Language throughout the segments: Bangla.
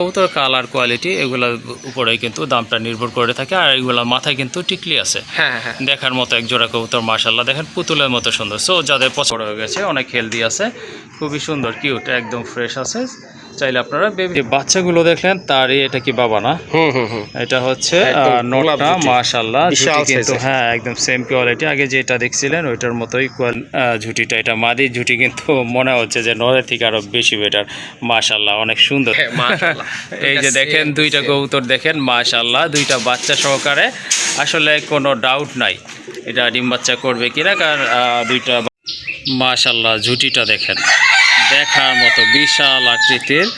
কবুতর কালার কোয়ালিটি এগুলোর উপরে কিন্তু দামটা নির্ভর করে থাকে। আর এগুলোর মাথায় কিন্তু টিকলি আছে, দেখার মতো এক জোড়া কবুতর মাশাআল্লাহ, দেখেন পুতুলের মতো সুন্দর। সো যাদের পছন্দ হয়ে গেছে, অনেক হেলদি আছে, খুবই সুন্দর কিউট, একদম ফ্রেশ আছে। চাইলে আপনারা বেবি বাচ্চাগুলো দেখলেন তারই, এটা কি বাবা না? এটা হচ্ছে নোটটা মাশাআল্লাহ, ঝুটি কিন্তু হ্যাঁ একদম সেম কোয়ালিটি। আগে যেটা দেখছিলেন ওইটার মতোই ঝুটিটা, এটা মাদি ঝুটি, কিন্তু মনে হচ্ছে যে নরের থেকে আরো বেশি বেটার মাশাআল্লাহ, অনেক সুন্দর। এই যে দেখেন দুইটা কবুতর দেখেন মাশাআল্লাহ, দুইটা বাচ্চা সহকারে, আসলে কোনো ডাউট নাই এটা ডিম বাচ্চা করবে কিনা, কারণ দুইটা মাশাআল্লাহ ঝুটিটা দেখেন দেখার মতো বিশাল আকৃতির।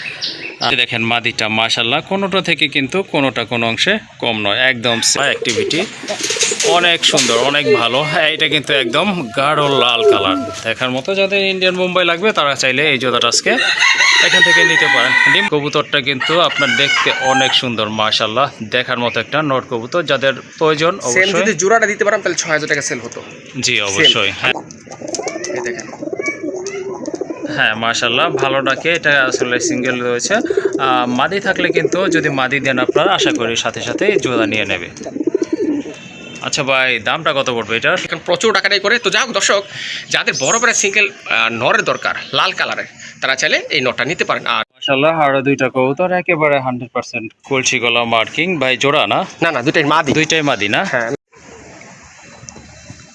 দেখেন মাদিটা মাশাআল্লাহ, কোনোটা থেকে কিন্তু কোনোটা কোনো অংশে কম নয়, একদম অ্যাক্টিভিটি অনেক সুন্দর, অনেক ভালো। হ্যাঁ এটা কিন্তু একদম গাঢ় লাল কালার, দেখার মতো। যাদের ইন্ডিয়ান মুম্বাই লাগবে তারা চাইলে এই জোড়াটা আজকে এখান থেকে নিতে পারেন। ডিম কবুতরটা কিন্তু আপনার দেখতে অনেক সুন্দর মাশাআল্লাহ, দেখার মতো একটা নট কবুতর। যাদের প্রয়োজন অবশ্যই যদি জোড়াটা দিতে পারেন তাহলে 6000 টাকা সেল হতো। জি অবশ্যই। হ্যাঁ দেখেন হ্যাঁ মাশাআল্লাহ ভালো ডাকে, এটা আসলে সিঙ্গেল রয়েছে। মাদি থাকলে কিন্তু যদি মাদি দেন আপনারা, আশা করি সাথে সাথে জোড়া নিয়ে নেবে। আচ্ছা ভাই, দামটা কত পড়বে এটার? এখন প্রচুর টাকাটাই করে। তো যাই হোক দর্শক, যাদের বড় বড় সিঙ্গেল নরের দরকার লাল কালারের, তারা চাইলে এই নটটা নিতে পারেন। আর মাশাআল্লাহ আরো দুইটা কবুতর একেবারে 100% কলসি গলা মার্কিং। ভাই জোড়া না? না না, দুটাই মাদি। দুইটাই মাদি না? হ্যাঁ।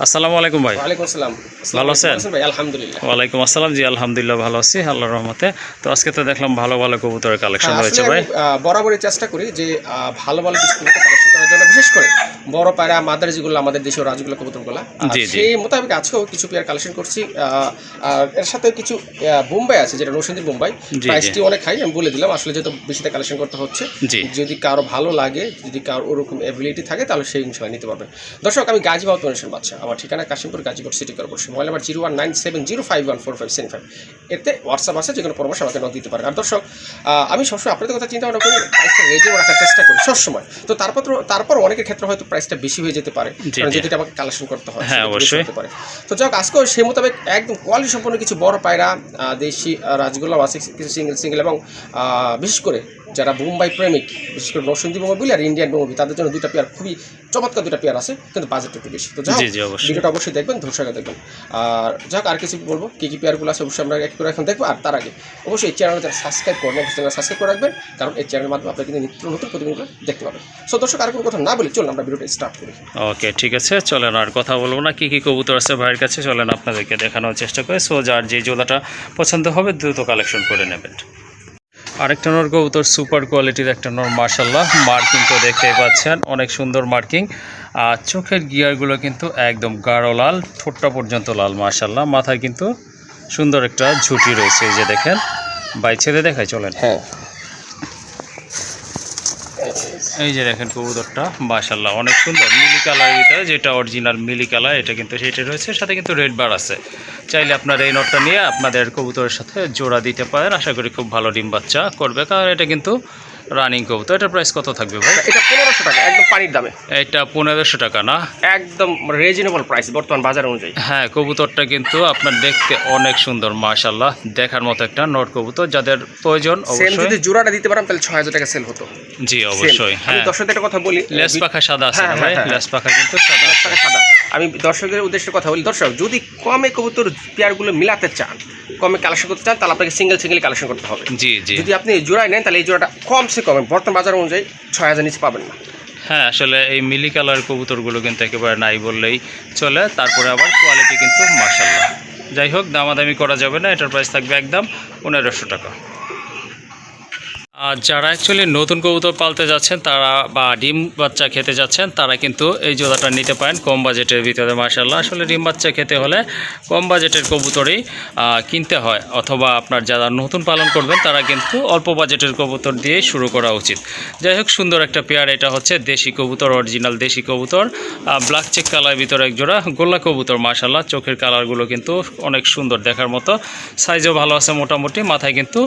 আসসালামু আলাইকুম ভাই। ওয়ালাইকুম আসসালাম। ভালো আছেন ভাই? আলহামদুলিল্লাহ। ওয়ালাইকুম আসসালাম। জি আলহামদুলিল্লাহ ভালো আছি আল্লাহর রহমতে। তো আজকে তো দেখলাম ভালো ভালো কবুতরের কালেকশন রয়েছে ভাই। বরাবরই চেষ্টা করি যে ভালো ভালো কিছু কালেকশন করার জন্য, বিশেষ করে বড় পায়রা মাদার যেগুলো আমাদের দেশীয় রাজগুলো কবুতরগুলো, সেই মোতাবেক আজকেও কিছু পেয়ার কালেকশন করছি। আর এর সাথে কিছু বোম্বাই আছে, যেটা নরসিংদীর বোম্বাই, প্রাইসটি অনেক হাই, আমি বলে দিলাম। আসলে যেহেতু বেশিতে কালেকশন করতে হচ্ছে, যদি কারো ভালো লাগে, যদি কারো ওরকম এবিলিটি থাকে, তাহলে সেই ইনশাআল্লাহ নিতে পারবে। দর্শক, আমি গাজী বাবু তনিশন বাচ্চা, আমার ঠিকানা Kashimpur, Gazipur city corporation, mobile number 0197051457 এতে হোয়াটসঅ্যাপ আছে, যে কোনো পরামর্শ আমাকে নক দিতে পারেন। আর দর্শক, আমি সবসময় আপনাদের কথা চিন্তা ভাবনা করি, প্রাইসটা রেজেও রাখার চেষ্টা করি সবসময়। তো তারপর অনেকের ক্ষেত্রে হয়তো প্রাইসটা বেশি হয়ে যেতে পারে, কারণ যদি আমাকে কালেকশন করতে হয়। হ্যাঁ অবশ্যই হতে পারে। তো যাক, আজকেও সেই মোতাবেক একদম কোয়ালিটি সম্পন্ন কিছু বড় পায়রা, দেশি রাজগুলো আছে, কিছু সিঙ্গেল এবং বিশেষ করে যারা বোম্বাই প্রেমিক, বিশেষ করে নরসিংদী বোম্বাই বলি আর ইন্ডিয়ান বোম্বাই, তাদের জন্য দুইটা পেয়ার, খুবই চমৎকার দুইটা পেয়ার আছে, কিন্তু বাজেট একটু বেশি। তো যাক, ভিডিওটা অবশ্যই দেখবেন, ধৈর্য দেখবেন। আর যাক, আর কিছু বলবো, কী পেয়ারগুলো আছে অবশ্যই আমরা এক করে এখন দেখবো। আর তার আগে অবশ্যই এই চ্যানেলটা যারা সাবস্ক্রাইব করবেন, চ্যানেল সাবস্ক্রাইব করে রাখবেন, কারণ এই চ্যানেলের মাধ্যমে আপনারা কিন্তু নিত্য নতুন প্রতিদিনগুলো দেখতে পাবেন। সো দর্শক, আর কোনো কথা না বলি, চলুন আমরা ভিডিওটা স্টার্ট করি। ওকে ঠিক আছে, চলেন আর কথা বলবো না। কী কবুতর আছে ভাইয়ের কাছে, চলেন আপনাদেরকে দেখানোর চেষ্টা করে। সো যার যে জোড়াটা পছন্দ হবে দ্রুত কালেকশন করে নেবেন। আরেকটা নর কবুতর, সুপার কোয়ালিটির একটা নর মাশাআল্লাহ, মার্কিং তো দেখতেই পাচ্ছেন, অনেক সুন্দর মার্কিং। আর চোখের গিয়ারগুলো কিন্তু একদম গাঢ় লাল, ঠোঁটটা পর্যন্ত লাল মাশাআল্লাহ। মাথায় কিন্তু সুন্দর একটা ঝুঁটি রয়েছে, এই যে দেখেন। বাই ছেড়ে দেখায়, চলেন। হ্যাঁ এই যে দেখেন কবুতরটা মাশাআল্লাহ অনেক সুন্দর, মিলি কালারের ভিতরে, যেটা অরিজিনাল মিলি কালার, এটা কিন্তু সেটা রয়েছে, সাথে কিন্তু রেড বার আছে। চাইলে আপনারা এই নটটা নিয়ে আপনাদের কবুতরের সাথে জোড়া দিতে পারেন, আশা করি খুব ভালো ডিম বাচ্চা করবে, কারণ এটা কিন্তু রানিং কবুতর। এটার প্রাইস কত থাকবে ভাই? এটা 1500 টাকা, একদম পানির দামে। এটা 1500 টাকা না? একদম রিজনেবল প্রাইস বর্তমান বাজার অনুযায়ী। হ্যাঁ কবুতরটা কিন্তু আপনার দেখতে অনেক সুন্দর মাশাআল্লাহ, দেখার মতো একটা নট কবুতর। যাদের প্রয়োজন অবশ্যই যদি জোড়াটা দিতে পারেন তাহলে 6000 টাকা সেল হতো। জি অবশ্যই। হ্যাঁ দর্শকদের একটা কথা বলি, লেস পাখা সাদা আছে না ভাই? লেস পাখা কিন্তু সাদা। আমি দর্শকদের উদ্দেশ্যে কথা বলি, দর্শক যদি কমে কবুতর পেয়ারগুলো মিলাতে চান, কমে কালেকশন করতে চান, তাহলে আপনাকে সিঙ্গেল কালেকশন করতে হবে। জি জি। যদি আপনি জোড়ায় নেন, তাহলে এই জোড়াটা কমসে কমে বর্তমান বাজার অনুযায়ী 6000 নিচে পাবেন না। হ্যাঁ আসলে এই মিলি কালার কবুতরগুলো কিন্তু একেবারে নাই বললেই চলে। তারপরে আবার কোয়ালিটি কিন্তু মাশাআল্লাহ। যাই হোক, দামাদামি করা যাবে না, এটার প্রাইস থাকবে একদম 1500 টাকা। আর যারা অ্যাকচুয়ালি নতুন কবুতর পালতে যাচ্ছেন, তারা বা ডিম বাচ্চা খেতে যাচ্ছেন, তারা কিন্তু এই জোড়াটা নিতে পারেন কম বাজেটের ভিতরে মাশাআল্লাহ। আসলে ডিম বাচ্চা খেতে হলে কম বাজেটের কবুতরই কিনতে হয়, অথবা আপনার যারা নতুন পালন করবেন তারা কিন্তু অল্প বাজেটের কবুতর দিয়ে শুরু করা উচিত। যাই হোক, সুন্দর একটা পেয়ার। এটা হচ্ছে দেশি কবুতর, অরিজিনাল দেশি কবুতর, ব্ল্যাক চেক কালারের ভিতরে এক জোড়া গোল্লা কবুতর মাশাআল্লাহ। চোখের কালারগুলো কিন্তু অনেক সুন্দর দেখার মতো, সাইজও ভালো আছে মোটামুটি। মাথায় কিন্তু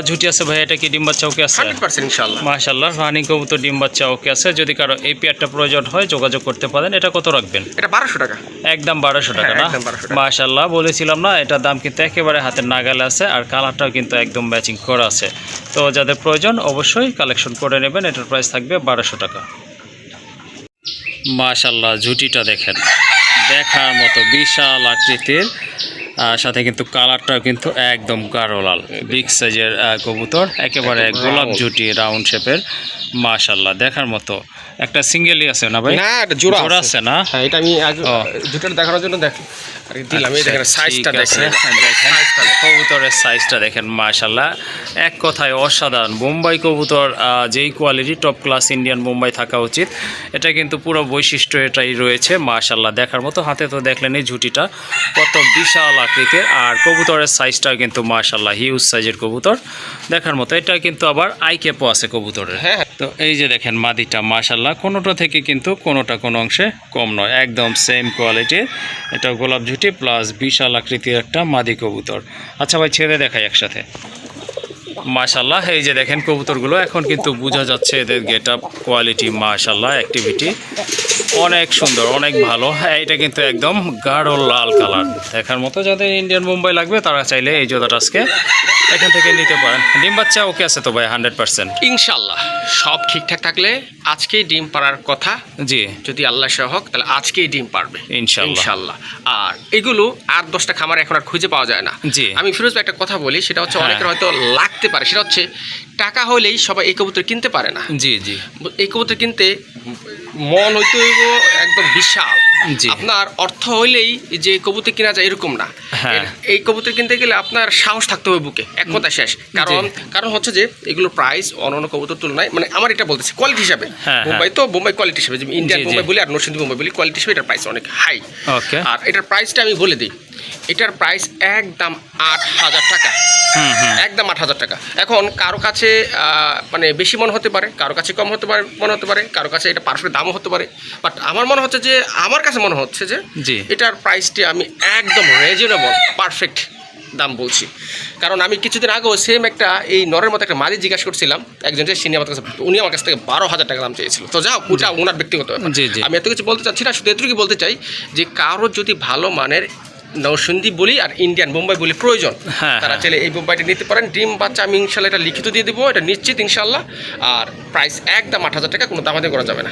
ঝুটি আছে। ভাই এটা কি ডিম বাচ্চা বাচ্চা ওকে আছে? 100% ইনশাআল্লাহ। মাশাআল্লাহ, রানিং কবুতর ডিম বাচ্চা ওকে আছে। যদি কারো এই পেয়ারটা প্রয়োজন হয় যোগাযোগ করতে পারেন। এটা কত রাখবেন? এটা 1200 টাকা। একদম 1200 টাকা না? একদম 1200 টাকা। মাশাআল্লাহ, বলেছিলাম না এটার দাম কিন্তু একেবারে হাতের নাগালে আছে, আর কালারটাও কিন্তু একদম ম্যাচিং করা আছে। তো যাদের প্রয়োজন অবশ্যই কালেকশন করে নেবেন। এটার প্রাইস থাকবে 1200 টাকা। মাশাআল্লাহ, ঝুটিটা দেখেন, দেখার মতো বিশাল আকৃতির, সাথে কিন্তু কালারটাও কিন্তু একদম গাঢ় লাল, বিগ সাইজের কবুতর, একেবারে গোলাপ ঝুটি রাউন্ড শেপের। মাশাআল্লাহ, দেখার মতো। একটা সিঙ্গেলই আছে না ভাই? না, এটা জোড়া আছে না? হ্যাঁ, এটা আমি আগে জুটার দেখানোর জন্য দিলাম। এই দেখেন সাইজটা দেখেন, কবুতরের সাইজটা দেখেন। মাশাআল্লাহ, এক কথায় অসাধারণ। বোম্বাই কবুতর যেই quality, top class Indian Bombay থাকা উচিত, এটা কিন্তু পুরো বৈশিষ্ট্য এটাই রয়েছে। মাশাআল্লাহ, দেখার মতো। হাতে তো দেখলেন এই ঝুটিটা কত বিশাল আকৃতির, আর কবুতরের সাইজটাও কিন্তু মাশাআল্লাহ হিউজ সাইজের কবুতর, দেখার মতো। এটা কিন্তু আবার আইকেপও আছে কবুতরের। হ্যাঁ। তো এই যে দেখেন মাদিটা, মাশাআল্লাহ, কোনোটা থেকে কিন্তু কোনোটা কোনো অংশে কম নয়, একদম সেম কোয়ালিটির। এটা গোলাপ ঝুটি প্লাস বিশাল আকৃতির একটা মাদি কবুতর। আচ্ছা ভাই, ছেড়ে দেখাই একসাথে। মাশাআল্লাহ, এই যে দেখেন কবুতরগুলো, এখন কিন্তু বোঝা যাচ্ছে এদের গেট আপ কোয়ালিটি। মাশাআল্লাহ, অ্যাক্টিভিটি অনেক সুন্দর, অনেক ভালো। হ্যাঁ, এটা কিন্তু একদম গাঢ় লাল কালার, দেখার মতো। যাদের ইন্ডিয়ান বোম্বাই লাগবে তারা চাইলে এই জোড়াটা আজকে এখান থেকে নিতে পারেন। ডিম বাচ্চা ওকে আছে তো ভাই? 100% ইনশাআল্লাহ। সব ঠিকঠাক থাকলে আজকেই ডিম পাড়ার কথা। জি, যদি আল্লাহ সহক, তাহলে আজকেই ডিম পারবে ইনশাআল্লাহ। ইনশাআল্লাহ। আর এগুলো 8-10টা খামার এখন আর খুঁজে পাওয়া যায় না। জি। আমি ফিরোজ ভাই একটা কথা বলি, সেটা হচ্ছে হ্যাঁ। অনেকের হয়তো লাগতে পারে, সেটা হচ্ছে টাকা হলেই সবাই এই কবুতর কিনতে পারে না। জি জি এই কবুতর কিনতে মন হইতে হইব একদম বিশাল। জি। আপনার অর্থ হইলেই যে কবুতর কিনা যায় এরকম না। হ্যাঁ। এই কবুতর কিনতে গেলে আপনার সাহস থাকতে হবে বুকে, এক কথা শেষ। কারণ হচ্ছে যে এগুলোর প্রাইস অন্যান্য কবুতর তুলনায়, মানে আমার এটা বলতেছি কোয়ালিটি হিসাবে, হ্যাঁ, বোম্বাই তো বোম্বাই কোয়ালিটি হিসাবে, যেমন ইন্ডিয়ান জি, জি। বোম্বাই বলি আর নরসিংদী বোম্বাই বলি, কোয়ালিটি হিসাবে এটার প্রাইস অনেক হাই। ওকে। আর এটার প্রাইসটা আমি বলে দিই, এটার প্রাইস একদম 8,000 টাকা। একদম 8,000 টাকা। এখন কারো কাছে মানে বেশি মনে হতে পারে, কারো কাছে কম হতে পারে, মনে হতে পারে, কারো কাছে এটা পারফেক্ট দামও হতে পারে। বাট আমার মনে হচ্ছে যে, আমার কাছে মনে হচ্ছে যে জি। এটার প্রাইসটি আমি একদম রিজনেবল পারফেক্ট দাম বলছি। কারণ আমি কিছুদিন আগেও সেম একটা এই নরের মতো একটা মাদি জিজ্ঞাসা করছিলাম একজন, যে সিনি আমার কাছে, উনি আমার কাছ থেকে 12,000 টাকা দাম চেয়েছিল। তো যাও, ওটা ওনার ব্যক্তিগত ব্যাপার। জি, জি। আমি এত কিছু বলতে চাচ্ছি না, শুধু এতটুকু বলতে চাই যে কারো যদি ভালো মানের নরসিংদী বলি আর ইন্ডিয়ান বোম্বাই বলি প্রয়োজন, হ্যাঁ, তারা হ্যাঁ। চাইলে এই বোম্বাইটা নিতে পারেন। ডিম বাচ্চা আমি ইনশাল্লাহ এটা লিখিত দিয়ে দেবো, এটা নিশ্চিত ইনশাল্লাহ। আর প্রাইস একদম 8,000 টাকা, কোনো দামাদামি করা যাবে না।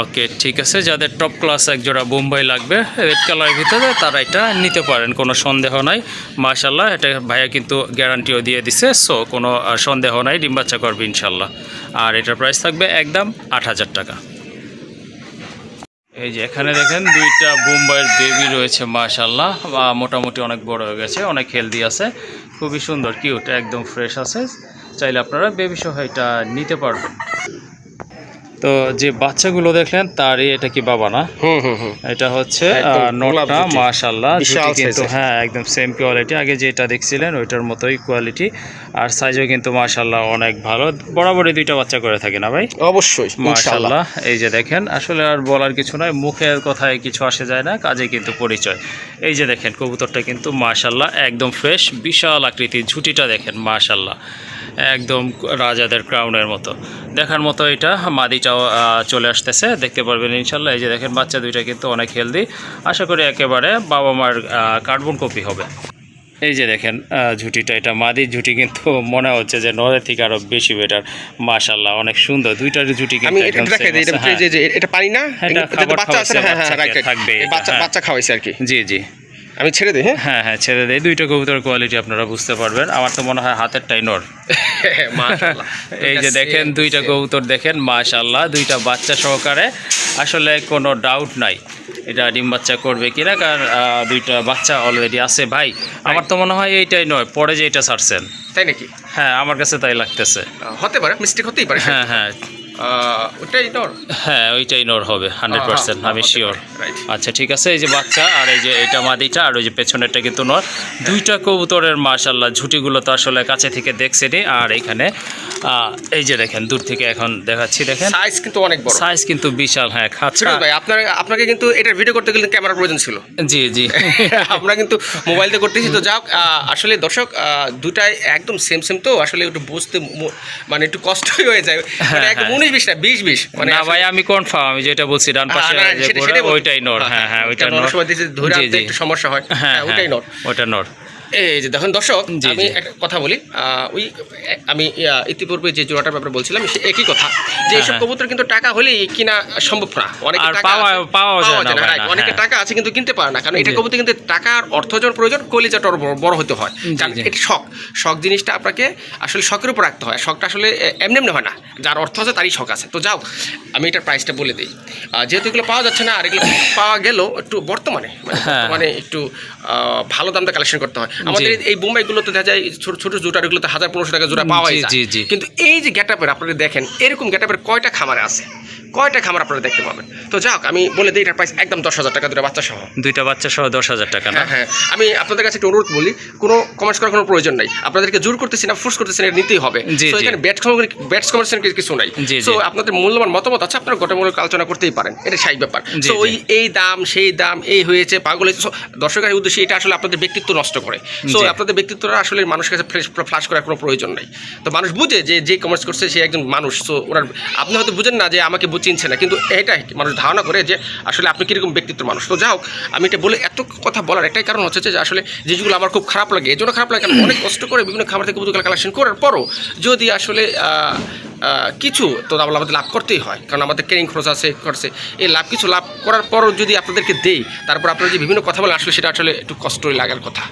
ওকে, ঠিক আছে। যাদের টপ ক্লাস এক জোড়া বোম্বাই লাগবে রেড কালারের ভিতরে, তারা এটা নিতে পারেন, কোনো সন্দেহ নাই। মাশাআল্লাহ, এটা ভাইয়া কিন্তু গ্যারান্টিও দিয়ে দিছে, সো কোনো সন্দেহ নাই, ডিম বাচ্চা করবে ইনশাল্লাহ। আর এটার প্রাইস থাকবে একদম 8,000 টাকা। এই যে এখানে দেখেন দুইটা বোম্বাইয়ের বেবি রয়েছে। মাশাআল্লাহ, মোটামুটি অনেক বড় হয়ে গেছে, অনেক হেলদি আছে, খুবই সুন্দর, কিউট, একদম ফ্রেশ আছে। চাইলে আপনারা বেবি সহ এটা নিতে পারবেন। তো যে বাচ্চাগুলো দেখলেন তারই এটা কি বাবা না? এটা হচ্ছে নটটা। মাশাআল্লাহ, কিন্তু হ্যাঁ একদম সেম কোয়ালিটি, আগে যেটা দেখছিলেন ওইটার মতোই কোয়ালিটি। আর সাইজও কিন্তু মাশাআল্লাহ অনেক ভালো। বরাবরই দুইটা বাচ্চা করে থাকে না ভাই? অবশ্যই মাশাআল্লাহ। এই যে দেখেন, আসলে আর বলার কিছু নয়, মুখের কথায় কিছু আসে যায় না, কাজে কিন্তু পরিচয়। এই যে দেখেন কবুতরটা কিন্তু মাশাআল্লাহ একদম ফ্রেশ, বিশাল আকৃতির। ঝুটিটা দেখেন, মাশাআল্লাহ একদম রাজাদের ক্রাউনের মতো, দেখার মতো। এটা মাদিটাও চলে আসতেছে, দেখতে পারবেন ইনশাল্লাহ। এই যে দেখেন বাচ্চা দুইটা কিন্তু অনেক হেলদি, আশা করি একেবারে বাবা মার কার্বন কপি হবে। এই যে দেখেন ঝুটিটা, এটা মাদির ঝুটি, কিন্তু মনে হচ্ছে যে নরের থেকে আরো বেশি বেটার। মাশাআল্লাহ, অনেক সুন্দর দুইটার ঝুটি। আমি এটা পারি না, বাচ্চা আছে না? হ্যাঁ, রাইট, থাকবে, বাচ্চা খাওয়াইছে আর কি। জি জি, আমি ছেড়ে দিই। হ্যাঁ হ্যাঁ, ছেড়ে দেয়। দুইটা কবুতর কোয়ালিটি আপনারা বুঝতে পারবেন। আমার তো মনে হয় হাতেরটাই নর। এই যে দেখেন দুইটা কবুতর দেখেন, মাশাআল্লাহ, দুইটা বাচ্চা সহকারে। আসলে কোনো ডাউট নাই এটা ডিম বাচ্চা করবে কিনা, কারণ দুইটা বাচ্চা অলরেডি আছে। ভাই আমার তো মনে হয় এইটাই নয়, পরে যে এটা ছাড়ছেন। তাই নাকি? হ্যাঁ, আমার কাছে তাই লাগতেছে। হতে পারে, মিস্টেক হতেই পারে। হ্যাঁ হ্যাঁ, ওইটাই নর। হ্যাঁ, ওইটাই নর হবে 100%, আমি শিওর। আচ্ছা ঠিক আছে, এই যে বাচ্চা, আর এই যে এটা মাদিটা, আর ওই যে পেছনেরটা কিন্তু নর। দুইটা কবুতরের মাশাআল্লাহ ঝুটিগুলো তো আসলে কাছে থেকে দেখছেনই। আর এখানে এই যে দেখেন দূর থেকে এখন দেখাচ্ছি, দেখেন সাইজ কিন্তু অনেক বড়, সাইজ কিন্তু বিশাল। হ্যাঁ, খাঁচা ভাই আপনাকে কিন্তু এটার ভিডিও করতে গেলে ক্যামেরার প্রয়োজন ছিল। জি জি আমরা কিন্তু মোবাইল দিয়ে করতেছি। তো যাক, আসলে দর্শক দুটাই একদম সেম তো আসলে একটু বুঝতে মানে একটু কষ্টই হয়ে যায়, মানে একদম 19-20 না 20-20 মানে। না ভাই আমি কনফার্ম, আমি যেটা বলছি ডান পাশে ওইটাই নর। হ্যাঁ হ্যাঁ ওইটা নর, সময় দিতে ধরে আনতে একটু সমস্যা হয়। হ্যাঁ ওইটাই নর, ওইটা নর। এই যে দেখুন দর্শক, আমি একটা কথা বলি, আমি ইতিপূর্বে যে জোড়াটার ব্যাপারে বলছিলাম সে একই কথা, যে এইসব কবুতর কিন্তু টাকা হলেই কিনা সম্ভব না, অনেকে পাওয়া যায় না, অনেকে টাকা আছে কিন্তু কিনতে পারে না, কারণ এটা কবুতর কিন্তু টাকার অর্থজন প্রয়োজন, কলিজাটা বড় হতে হয়, কারণ এটা শখ জিনিসটা আপনাকে আসলে শখের উপর রাখতে হয়, শখটা আসলে এমনি হয় না, যার অর্থ আছে তারই শখ আছে। তো যাও আমি এটার প্রাইসটা বলে দিই, যেহেতু এগুলো পাওয়া যাচ্ছে না আর এগুলো পাওয়া গেলেও একটু বর্তমানে একটু ভালো দামটা কালেকশন করতে হয়। আমাদের এই বোম্বাইগুলোতে দেখা যায় ছোট জোটারগুলোতে 1000-1500 টাকা জোড়া পাওয়া যায়, কিন্তু এই যে গ্যাটাপের আপনারা দেখেন, এরকম গ্যাটাপের কয়টা খামারে আছে, কয়টা খামার আপনারা দেখতে পাবেন। তো যাক আমি বলে দিই এটার প্রাইস একদম 10,000 টাকা, দুইটা বাচ্চা সহ 10,000 টাকা না? হ্যাঁ, আমি আপনাদের কাছে একটা অনুরোধ বলি, কোনো কমেন্টস করার কোনো প্রয়োজন নাই, আপনাদেরকে জোর করতেছি না, ফোর্স করতেছি না, নিতেই হবে। তো এখানে ব্যাটস কমার্সের কিছু নাই। তো আপনাদের মূল্যবান মতামত আছে, আপনারা গঠনমূলক আলোচনা করতেই পারেন, এটা স্বাভাবিক ব্যাপার। তো এই দাম সেই দাম এই হয়েছে পাগল হয়েছে, দর্শকের উদ্দেশ্যে এটা আসলে আপনাদের ব্যক্তিত্ব নষ্ট করে। তো আপনাদের ব্যক্তিত্বটা আসলে মানুষের কাছে ফ্লাশ করার কোনো প্রয়োজন নাই। তো মানুষ বুঝে যে কমার্স করছে সে একজন মানুষ, তো ওনার আপনি হয়তো বুঝেন না যে আমাকে চিনছে না, কিন্তু এটাই মানুষ ধারণা করে যে আসলে আপনি কীরকম ব্যক্তিত্বের মানুষ। তো যাও আমি এটা বলে এত কথা বলার একটাই কারণ হচ্ছে যে আসলে যেগুলো আমার খুব খারাপ লাগে, এই জন্য খারাপ লাগে, অনেক কষ্ট করে বিভিন্ন খাবার থেকে কবুতর কালেকশন করার পরও যদি আসলে কিছু তো আমাদের লাভ করতেই হয়, কারণ আমাদের কেরিং খরচ আছে, এই কিছু লাভ করার পরও যদি আপনাদেরকে দেই, তারপর আপনারা যে বিভিন্ন কথা বলে আসলে সেটা আসলে একটু কষ্টই লাগার কথা।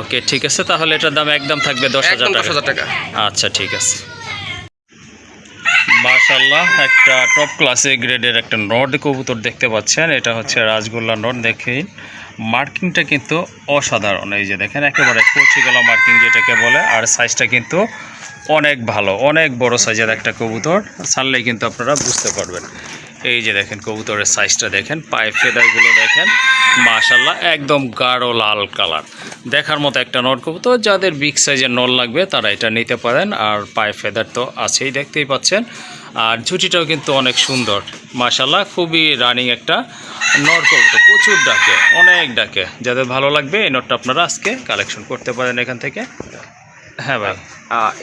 ওকে ঠিক আছে, তাহলে এটার দাম একদম থাকবে 10,000 টাকা। আচ্ছা ঠিক আছে। মাশাআল্লাহ, একটা টপ ক্লাসে গ্রেডের একটা নট কবুতর দেখতে পাচ্ছেন, এটা হচ্ছে রাজগোল্লা নট। দেখেন মার্কিংটা কিন্তু অসাধারণ, এই যে দেখেন একেবারে কচি গলা মার্কিং যেটাকে বলে, আর সাইজটা কিন্তু অনেক ভালো, অনেক বড় সাইজের একটা কবুতর, ছাড়লেই কিন্তু আপনারা বুঝতে পারবেন। এই যে দেখেন কবুতরের সাইজটা দেখেন, পায়ে ফেদারগুলো দেখেন, মাশাআল্লাহ একদম গাঢ় লাল কালার, দেখার মতো একটা নর কবুতর। যাদের বিগ সাইজের নর লাগবে তারা এটা নিতে পারেন। আর পায়ে ফেদার তো আছেই, দেখতেই পাচ্ছেন, আর ঝুঁটিটাও কিন্তু অনেক সুন্দর, মাশাআল্লাহ খুবই রানিং একটা নর কবুতর, প্রচুর ডাকে, অনেক ডাকে। যাদের ভালো লাগবে এই নটটা আপনারা আজকে কালেকশন করতে পারেন এখান থেকে। হ্যাঁ ভাই,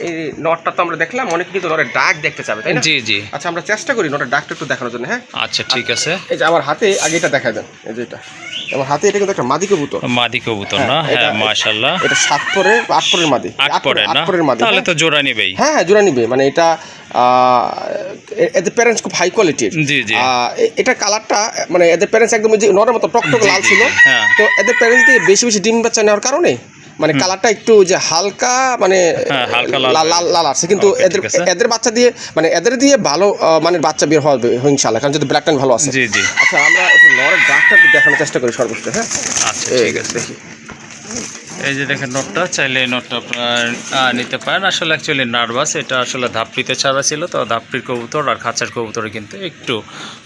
এই নটটা তো আমরা দেখলাম, অনেকে কিন্তু নটের ডাক দেখতে চাবে, তাই না? জি জি। আচ্ছা আমরা চেষ্টা করি নটের ডাকটা একটু দেখানোর জন্য। হ্যাঁ আচ্ছা ঠিক আছে। এই যে আমার হাতে আগে এটা দেখা দেন, এই যে এটা আমার হাতে, এটা কিন্তু একটা মাদি কবুতর। মাদি কবুতর না? হ্যাঁ মাশাআল্লাহ, এটা 7 পরের 8 পরের মাদি, 8 পরের মাদি, তাহলে তো জোড়া নিবেই। হ্যাঁ জোড়া নিবে, মানে এটা এদের প্যারেন্টস খুব হাই কোয়ালিটির। জি জি। এটা কালারটা মানে এদের প্যারেন্টস একদম যে নরের মতো টকটক লাল ছিল, তো এদের প্যারেন্টস দিয়ে বেশি ডিম বাচ্চা নেওয়ার কারণে মানে কালারটা একটু যে হালকা মানে লাল আছে, কিন্তু এদের বাচ্চা দিয়ে মানে এদের দিয়ে ভালো মানে বাচ্চা বের হবে ইনশাআল্লাহ, কারণ যদি ব্ল্যাক টাইম ভালো আছে। জি জি। আচ্ছা আমরা একটু নরের ডাকটা দেখানোর চেষ্টা করি সর্বোচ্চ। হ্যাঁ আচ্ছা ঠিক আছে, দেখি এই যে দেখেন নটটা, চাইলে এই নটটা আপনারা নিতে পারেন। আসলে অ্যাকচুয়ালি নার্ভাস, এটা আসলে ধাপড়িতে ছাড়া ছিল, তো ধাপড়ির কবুতর আর খাঁচার কবুতরে কিন্তু একটু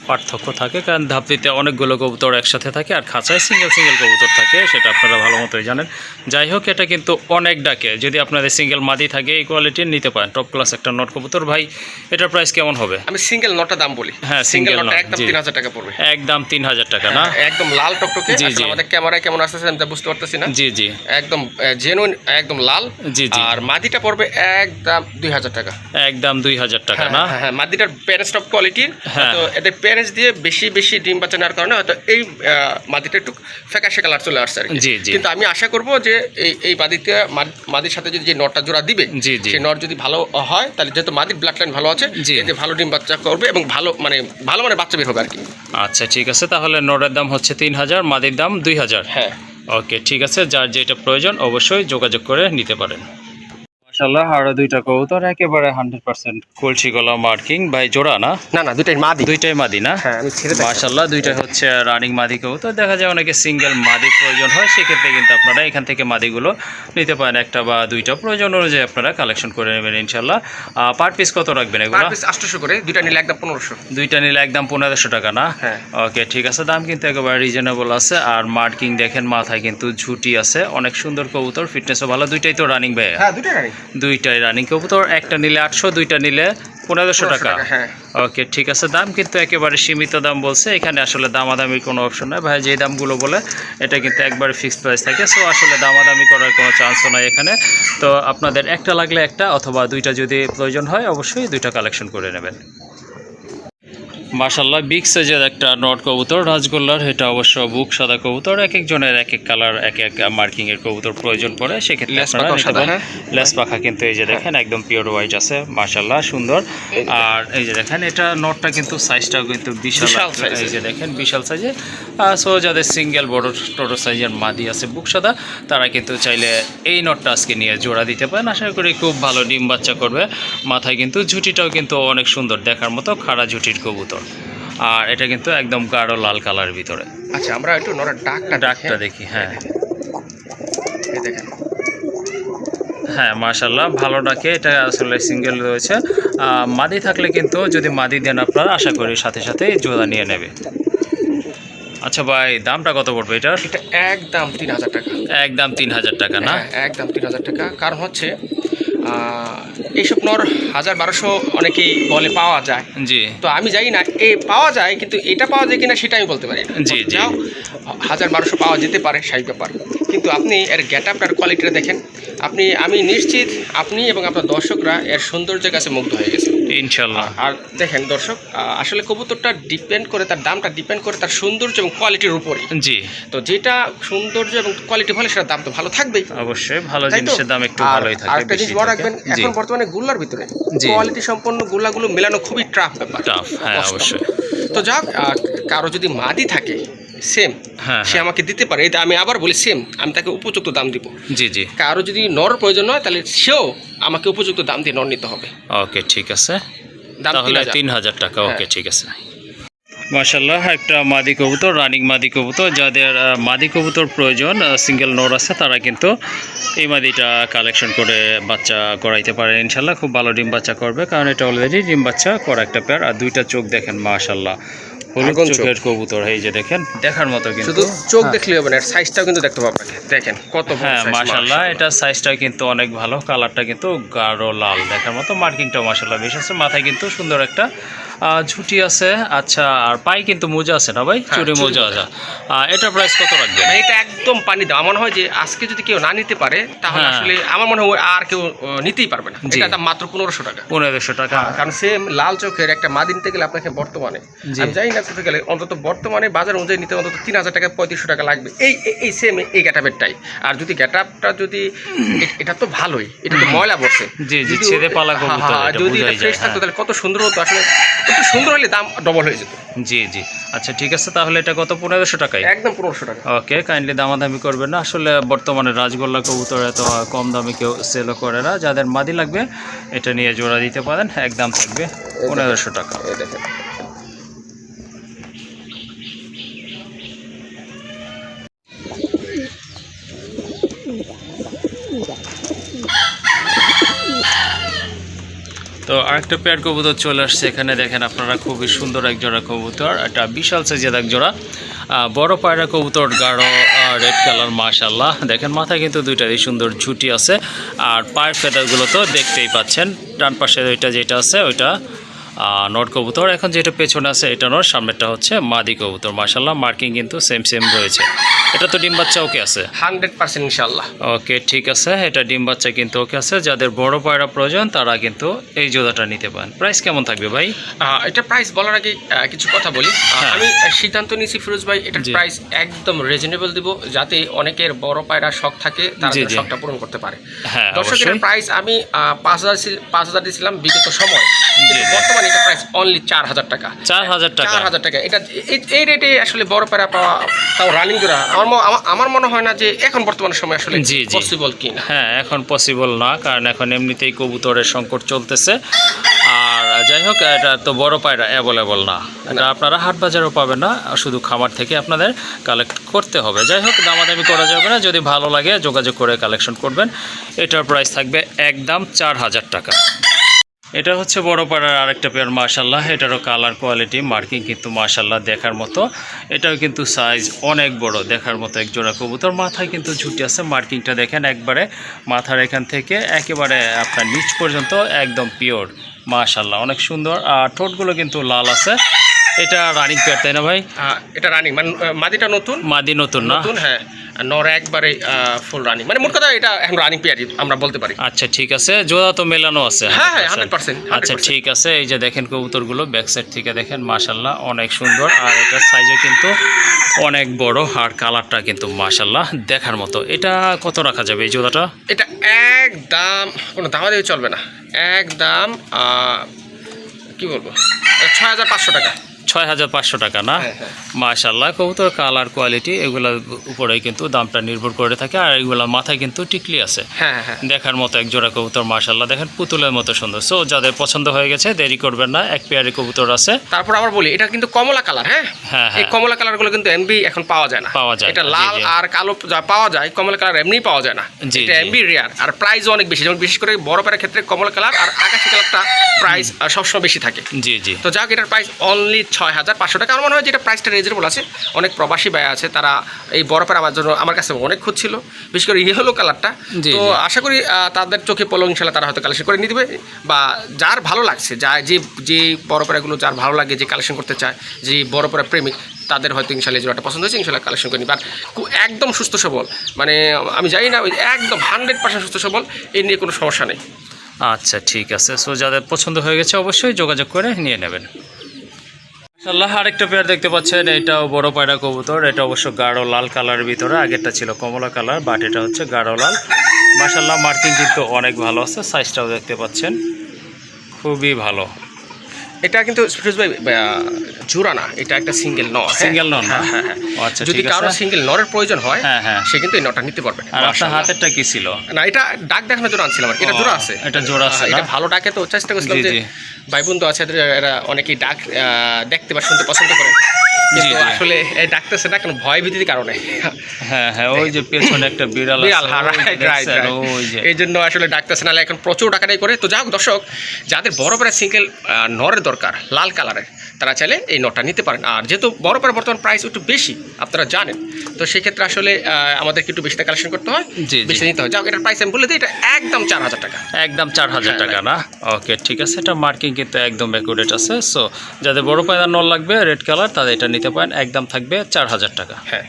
পার্থক্য থাকে, কারণ ধাপড়িতে অনেকগুলো কবুতর একসাথে থাকে আর খাঁচায় সিঙ্গেল কবুতর থাকে, সেটা আপনারা ভালো মতোই জানেন। যাই হোক, এটা কিন্তু অনেক ডাকে, যদি আপনাদের সিঙ্গেল মাদি থাকে এই কোয়ালিটির নিতে পারেন, টপ ক্লাস একটা নট কবুতর। ভাই এটার প্রাইস কেমন হবে? আমি সিঙ্গেল নটটা দাম বলি। হ্যাঁ সিঙ্গেল নট একদম 3,000 টাকা পড়বে, একদম 3,000 টাকা না? একদম লাল টকটকে। আমাদের ক্যামেরায় কেমন আসছে আমি বুঝতে পারতেছি না। জি জি, একদম জেনুইন, একদম লাল। জি জি। আর মাদিটা পড়বে একদম 2,000 টাকা, একদম 2,000 টাকা না? হ্যাঁ মাদিটার প্যারেন্টস টপ কোয়ালিটির, তো এদের প্যারেন্টস দিয়ে বেশি ডিম বাচ্চা নেওয়ার কারণে হয়তো এই মাদিটা একটু ফ্যাকাশে কালার চলে আসছে আর কি। জি জি। কিন্তু আমি আশা করব যে এই মাদির সাথে যদি যে নটটা জোড়া দিবে, সেই নট যদি ভালো হয়, তাহলে যেহেতু মাদির ব্লাড লাইন ভালো আছে, এতে ভালো ডিম বাচ্চা করবে এবং ভালো মানে বাচ্চা বের হবে আর কি। আচ্ছা ঠিক আছে, তাহলে নটের দাম হচ্ছে 3,000, মাদির দাম 2,000। হ্যাঁ ওকে ঠিক আছে, যার যেটা প্রয়োজন অবশ্যই যোগাযোগ করে নিতে পারেন। মাশাআল্লাহ, আরো দুইটা কবুতর একেবারে 100% কলসি গলা মার্কিং। ভাই জোড়া না? না না, দুইটাই মাদি না? হ্যাঁ আমি ছেড়ে দিই। মাশাআল্লাহ, দুইটা হচ্ছে রানিং মাদি কবুতর। দেখা যায় অনেকে সিঙ্গেল মাদি প্রয়োজন হয়, সেক্ষেত্রে কিন্তু আপনারা এখান থেকে মাদিগুলো নিতে পারেন, একটা বা দুইটা প্রয়োজন অনুযায়ী আপনারা কালেকশন করে নেবেন ইনশাআল্লাহ। পার পিস কত রাখবেন এগুলো? পার পিস 800 করে, দুইটা নিলে একদম 1500। দুইটা নিলে একদম 1500 টাকা না? হ্যাঁ। ওকে ঠিক আছে, দাম কিন্তু একেবারে রিজনেবল আছে। আর মার্কিং দেখেন, মাথায় কিন্তু ঝুটি আছে, অনেক সুন্দর কবুতর, ফিটনেসও ভালো। দুইটাই তো রানিং ভাই? হ্যাঁ দুইটাই রানিং। দুইটাই রানিং কবুতর, একটা নিলে 800, দুইটা নিলে 1500 টাকা। হ্যাঁ ওকে ঠিক আছে, দাম কিন্তু একেবারে সীমিত দাম বলছে, এখানে আসলে দামাদামির কোনো অপশন নাই ভাই, যে দামগুলো বলে এটা কিন্তু একবারে ফিক্সড প্রাইস থাকে, সো আসলে দামাদামি করার কোনো চান্সও নাই এখানে। তো আপনাদের একটা লাগলে একটা অথবা দুইটা যদি প্রয়োজন হয় অবশ্যই দুইটা কালেকশন করে নেবেন। মাশাআল্লাহ বিগ সাইজের একটা নট কবুতর রাজগোল্লার, এটা অবশ্য বুক সাদা কবুতর, এক একজনের এক এক কালার এক এক মার্কিংয়ের কবুতর প্রয়োজন পড়ে, সেক্ষেত্রে আপনারা নিতে পারেন। লেস পাখা কিন্তু এই যে দেখেন একদম পিওর হোয়াইট আছে, মাশাআল্লাহ সুন্দর। আর এই যে দেখেন এটা নটটা কিন্তু সাইজটাও কিন্তু বিশাল, এই যে দেখেন বিশাল সাইজে। সো যাদের সিঙ্গেল বড় টোটো সাইজের মাদি আছে বুক সাদা, তারা কিন্তু চাইলে এই নটটা আজকে নিয়ে জোড়া দিতে পারেন, আশা করি খুব ভালো ডিম বাচ্চা করবে। মাথায় কিন্তু ঝুঁটিটাও কিন্তু অনেক সুন্দর দেখার মতো, খাড়া ঝুঁটির কবুতর, আর এটা কিন্তু একদম গাঢ় লাল কালারের ভিতরে। আচ্ছা আমরা একটু নরের ডাকটা দেখি। হ্যাঁ এই দেখেন, হ্যাঁ মাশাআল্লাহ ভালো ডাকে, এটা আসলে সিঙ্গেল রয়েছে। মাদি থাকলে কিন্তু যদি মাদি দেন আপনারা আশা করি সাথে সাথে জোড়া নিয়ে নেবে। আচ্ছা ভাই দামটা কত পড়বে এটার? এটা একদম 3000 টাকা। একদম 3000 টাকা না? একদম 3000 টাকা। কারণ হচ্ছে এইসব নর 1000-1200 অনেকেই বলে পাওয়া যায়, জি, তো আমি জানি না এ পাওয়া যায়, কিন্তু এটা পাওয়া যায় কিনা সেটা আমি বলতে পারি না। জি জি 1000-1200 পাওয়া যেতে পারে, সেই ব্যাপার, কিন্তু আপনি এর গেট আপটার কোয়ালিটিটা দেখেন, আমি নিশ্চিত আপনি এবং আপনার দর্শকরা এর সৌন্দর্যের কাছে মুগ্ধ হয়ে গেছে ইনশাল্লাহ। আর দেখেন দর্শক, আসলে কবুতরটা ডিপেন্ড করে, তার দামটা ডিপেন্ড করে তার সৌন্দর্য এবং কোয়ালিটির উপরে। জি, তো যেটা সৌন্দর্য এবং কোয়ালিটি ভালো সেটার দাম তো ভালো থাকবেই, অবশ্যই ভালো জিনিসের দাম একটু ভালোই থাকে। আরেকটা জিনিস মনে রাখবেন, এখন বর্তমানে গুল্লার ভিতরে কোয়ালিটি সম্পন্ন গুল্লাগুলো মেলানো খুবই টাফ ব্যাপার। হ্যাঁ অবশ্যই। তো যাক, কারো যদি মাদি থাকে সেম, সে আমাকে দিতে পারে, এটা আমি আবার বলি সেম, আমি তাকে উপযুক্ত দাম দিব। জি জি, কারো যদি নর প্রয়োজন হয় তাহলে সেও আমাকে উপযুক্ত দাম দিয়ে নর নিতে হবে। ওকে ঠিক আছে, তাহলে 3000 টাকা। ওকে ঠিক আছে। মাশাআল্লাহ একটা মাদি কবুতর, রানিং মাদি কবুতর, যাদের মাদি কবুতর প্রয়োজন, সিঙ্গেল নর আছে, তারা কিন্তু এই মাদিটা কালেকশন করে বাচ্চা করাইতে পারে ইনশাল্লাহ, খুব ভালো ডিম বাচ্চা করবে, কারণ এটা অলরেডি ডিম বাচ্চা করা একটা পেয়ার। আর দুইটা চোখ দেখেন মাশাআল্লাহ, হলুদ চোখের কবুতর, এই যে দেখেন দেখার মতো, কিন্তু শুধু চোখ দেখলে হবে না, এর সাইজটাও কিন্তু দেখতে পাবেন, দেখেন কত বড়। হ্যাঁ মাশাআল্লাহ, এটা সাইজটা কিন্তু অনেক ভালো, কালারটা কিন্তু গাঢ় লাল দেখার মতো, মার্কিংটাও মাশাআল্লাহ বেশ আছে, মাথায় কিন্তু সুন্দর একটা ঝুঁটি আছে। আচ্ছা, আর পাই কিন্তু মোজা আছে না ভাই? চুরি মোজা আছে। এটা প্রাইস কত রাখবে? এটা একদম পানি দাও, আমার মনে হয় যে আজকে যদি কেউ না নিতে পারে তাহলে আসলে আমার মনে হয় আর কেউ নিতেই পারবে না। এটা দাম মাত্র 1500 টাকা। 1500 টাকা, কারণ সেম লাল চোখের একটা মাদি নিতে গেলে আপনাকে বর্তমানে, আমি জানি না কোথায় গেলে, অন্তত বর্তমানে বাজার অনুযায়ী নিতে অন্তত 3000 টাকা 3500 টাকা লাগবে, এই সেম এই গ্যাটাপেরটাই। আর যদি গ্যাটাপটা যদি এটা তো ভালোই, এটা তো ময়লা বসে, জি জি, ছেদে পালা কবুতর, যদি এটা ফ্রেশ থাকতো তাহলে কত সুন্দর হতো, আসলে একটু সুন্দর হলে দাম ডবল হয়ে যেত। জি জি, আচ্ছা ঠিক আছে, তাহলে এটা কত? 1500 টাকায়? একদম 1500 টাকা। ওকে, কাইন্ডলি দামাদামি করবেন না, আসলে বর্তমানে রাজগোল্লা কবুতর এত কম দামে কেউ সেলও করে না, যাদের মাদি লাগবে এটা নিয়ে জোড়া দিতে পারেন, একদম থাকবে 1500 টাকা। দেখেন তো আরেকটা পেয়ার কবুতর চলে আসছে এখানে, দেখেন আপনারা খুবই সুন্দর এক জোড়া কবুতর, একটা বিশাল সাইজের এক জোড়া বড় পায়রা কবুতর, গাঢ় রেড কালার, মাশাআল্লাহ দেখেন মাথায় কিন্তু দুইটারই সুন্দর ঝুঁটি আছে, আর পায়ের ফেদারগুলো তো দেখতেই পাচ্ছেন, ডান পাশে ওইটা যেটা আছে ওইটা নট কবুতর, এখন যেটা পেছনে আছে এটা নট, সামনেরটা হচ্ছে মাদি কবুতর, মাশাআল্লাহ মার্কিং কিন্তু সেম রয়েছে। এটা তো ডিম বাচ্চা ওকে আছে 100% ইনশাআল্লাহ। ওকে ঠিক আছে, এটা ডিম বাচ্চা কিন্তু ওকে আছে, যাদের বড় পায়রা প্রয়োজন তারা কিন্তু এই জোড়াটা নিতে পারেন। প্রাইস কেমন থাকবে ভাই? এটা প্রাইস বলার আগে কিছু কথা বলি। আমি সিদ্ধান্ত নিয়েছি ফিরোজ ভাই, এটার প্রাইস একদম রিজনেবল দিব, যাতে অনেকের বড় পায়রা শখ থাকে তারা শখটা পূরণ করতে পারে। দর্শকের প্রাইস আমি 5000 দিয়েছিলাম বিগত সময়, বর্তমানে এটা প্রাইস অনলি 4000 টাকা। 4000 টাকা? 4000 টাকা। এটা এই রেটে আসলে বড় পায়রা পাওয়া, তাও রানিং জোড়া, আমার মনে হয় না যে এখন বর্তমান সময় আসলে পসিবল কিনা। হ্যাঁ এখন পসিবল না, কারণ এখন এমনিতেই কবুতরের সংকট চলতেছে, আর যাই হোক এটা তো বড় পায়রা অ্যাভেলেবল না, এটা আপনারা হাট বাজারেও পাবেন না, শুধু খামার থেকে আপনাদের কালেক্ট করতে হবে। যাই হোক দামাদামি করা যাবে না, যদি ভালো লাগে যোগাযোগ করে কালেকশন করবেন। এটার প্রাইস থাকবে একদম 4000 টাকা। এটা হচ্ছে বড় পাড়ার আরেকটা পেয়ার মাশাল্লাহ, এটারও কালার কোয়ালিটি মার্কিং কিন্তু মাশাল্লাহ দেখার মতো। এটাও কিন্তু সাইজ অনেক বড়, দেখার মতো এক জোড়া কবুতর। মাথায় কিন্তু ঝুটি আছে, মার্কিংটা দেখেন একবারে মাথার এখান থেকে একেবারে আপনার নিচ পর্যন্ত একদম পিওর মাশাল্লাহ, অনেক সুন্দর। আর ঠোঁটগুলো কিন্তু লাল আছে। এটা রানিং পেয়ার তাই না ভাই? এটা রানিং, মানে মাদিটা নতুন, মাদি নতুন না? নতুন, হ্যাঁ। নর একবারে ফুল রানিং, মানে মোট কথা এটা এখন রানিং পেয়ারই আমরা বলতে পারি। আচ্ছা ঠিক আছে, জোড়া তো মেলানো আছে? হ্যাঁ হ্যাঁ 100%। আচ্ছা ঠিক আছে, এই যে দেখেন কবুতরগুলো ব্যাক সাইড থেকে দেখেন মাশাল্লাহ অনেক সুন্দর। আর এটার সাইজও কিন্তু অনেক বড়, আর কালারটা কিন্তু মাশাল্লাহ দেখার মতো। এটা কত রাখা যাবে এই জোড়াটা? এটা একদম কোনো দামা দিয়ে চলবে না, একদম কি বলবো 6500 টাকা। 6500 টাকা না? মাশাল্লাহ, কবুতর কালার কোয়ালিটি এগুলোর উপরেই কিন্তু দামটা নির্ভর করে থাকে। আর এগুলা মাথায় কিন্তু টিকলি আছে, দেখার মতো এক জোড়া কবুতর মাশাল্লাহ, দেখেন পুতুলের মতো সুন্দর। সো যাদের পছন্দ হয়ে গেছে দেরি করবেন না, এক পেয়ারে কবুতর আছে। তারপর আবার বলি এটা কিন্তু কমলা কালার। হ্যাঁ, এই কমলা কালারগুলো কিন্তু এমবি এখন পাওয়া যায় না, পাওয়া যায়। এটা লাল আর কালো যা পাওয়া যায়, কমলা কালার এমনি পাওয়া যায় না, এটা এমবি রেয়ার। আর প্রাইসও অনেক বেশি, যেমন বিশেষ করে বড় পেয়ারের ক্ষেত্রে কমলা কালার আর আকাশি কালারটা প্রাইস সবসময় বেশি থাকে। জি জি। তো যাক, এটার প্রাইস অনলি 6500 টাকা। আমার মনে হয় যেটা প্রাইসটা রিজনেবল আছে। অনেক প্রবাসী ভাই আছে, তারা এই বড় পেয়ার আমার জন্য আমার কাছে অনেক খুঁজছিল, বিশেষ করে ইয়েলো কালারটা। তো আশা করি তাদের চোখে পড়লো ইনশাল্লাহ তারা হয়তো কালেকশন করে নিয়ে দেবে, বা যার ভালো লাগছে, যে বড় পেয়ারগুলো যার ভালো লাগে, যে কালেকশন করতে চায়, যে বড় পেয়ার প্রেমিক, তাদের হয়তো ইনশাল্লাহ জোড়াটা পছন্দ হয়েছে, ইনশাল্লাহ কালেকশন করে নিবে। আর একদম সুস্থ সবল, মানে আমি জানি না, একদম 100% সুস্থ সবল, এই নিয়ে কোনো সমস্যা নেই। আচ্ছা ঠিক আছে, সো যাদের পছন্দ হয়ে গেছে অবশ্যই যোগাযোগ করে নিয়ে নেবেন। মাশাআল্লাহ, আরেকটা পেয়ার দেখতে পাচ্ছেন, এটাও বড় পায়রা কবুতর। এটা অবশ্য গাঢ় লাল কালারের ভিতরে, আগেরটা ছিল কমলা কালার, বাট এটা হচ্ছে গাঢ় লাল। মাশাআল্লাহ, মার্কিং কিন্তু অনেক ভালো আছে, সাইজটাও দেখতে পাচ্ছেন খুবই ভালো। এটা কিন্তু ফিরোজ ভাই জোড়া না, এটা একটা সিঙ্গেল নর। সিঙ্গেল নর না? আচ্ছা, যদি কারো সিঙ্গেল নরের প্রয়োজন হয় সে কিন্তু এই নরটা নিতে পারবে। আর আপনার হাতেরটা কি ছিল? না, এটা ডাক দেখানোর জন্য আনছিলাম, এটা জোড়া আছে। এটা জোড়া আছে, এটা ভালো ডাকে, তো চেষ্টা করছিলাম যে ভাই বন্ধু আছে এরা অনেকেই ডাক দেখতে বা শুনতে পছন্দ করে, কিন্তু আসলে এই ডাকতেছে না কেন, ভয় ভীতির কারণে। হ্যাঁ হ্যাঁ, ওই যে পেছনে একটা বিড়াল আছে, এই জন্য আসলে ডাকতেছে না, এখন প্রচুর ডাকাটাই করে। তো যাই হোক দর্শক, যাদের বড় বড় সিঙ্গেল নরের দরকার লাল কালারের, তারা চাইলে এই নটটা নিতে পারেন। আর যেহেতু বড় বড় বর্তমান প্রাইস একটু বেশি আপনারা জানেন, তো সেক্ষেত্রে আসলে আমাদেরকে একটু বেশি কালেকশন করতে হয়, বেশি নিতে হয়। যাও, এটার প্রাইস আমি বলে দিই, এটা একদম 4000 টাকা। একদম 4000 টাকা না? ওকে ঠিক আছে, এটা মার্কিং কিন্তু একদম অ্যাকুরেট আছে। সো যাদের বড় পায়রা নল লাগবে রেড কালার, তাদের এটা নিতে পারেন, একদম থাকবে 4000 টাকা। হ্যাঁ।